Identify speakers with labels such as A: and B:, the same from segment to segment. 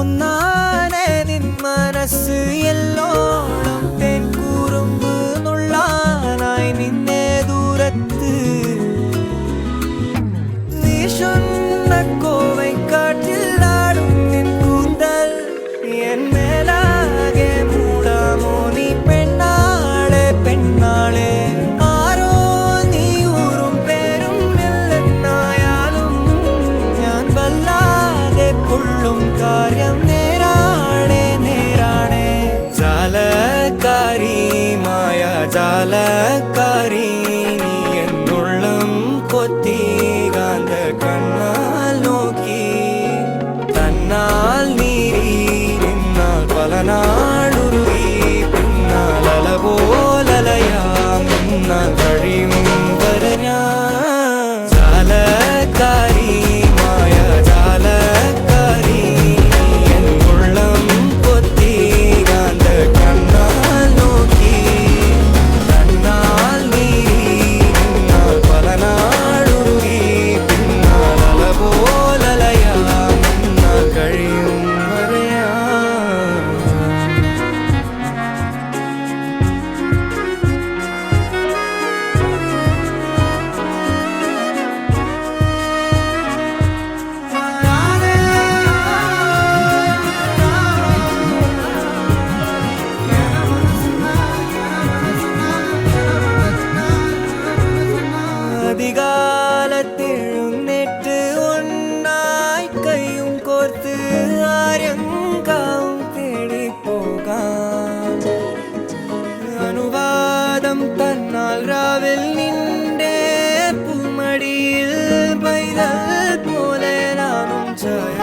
A: ഒന്നാനെ നിൻ മനസ്സ് എല്ലോളം തേൻ കുറുമ്പ് നുള്ളാനായി നിന്നെ ദൂരത്ത് വീശുന്ന കോവൈക്കാട്ടിലാടും നിൻ കൂന്തൽ എൻ മേലാകെ മൂടാമോ നീ പെണ്ണാളെ പെണ്ണാളെ ആരോ നീ ഊറും പേരും ഇല്ലെന്നായാലും ഞാൻ വല്ലാതെ കൊള്ളും കാര്യം നേരാണേ നേരാണേ ജാലക്കാരി മായ ജാലക്കാരി നീ എന്നുള്ളം കൊത്തി കാന്ത കണ്ണാൽ നോക്കി തന്നാൽ നീരി നിന്നാൽ പല നാളുരുകി പിന്നാൽ അല പോലലയാം നിന്നാൽ കഴിയും വരെ ഞാൻ ജാലക്കാരി മായ ജാലക്കാരി നീ എന്നുള്ളം കൊത്തി കാന്ത കണ്ണാൽ നോക്കി തന്നാൽ നീരി നിന്നാൽ പല നാളുരുകി പിന്നാൽ അല പോലലയാം നിന്നാൽ കഴിയും വരെ அதிகாலத்தெழுന്നേറ്റ് ഒന്നായി കൈയും കോർത്ത് ആര്യങ്കാവും തേടി പോകാം അനുവാദം തന്നാൽ രാവിൽ നിന്റെ പൂമടിയിൽ പൈതൽ പോലെ നാനും ചായ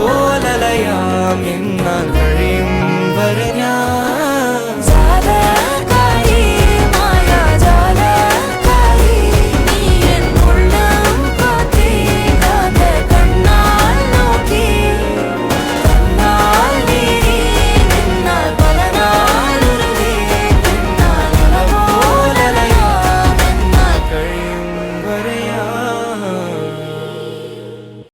A: പോലലയാം എന്നാൽ കഴിയും വരെ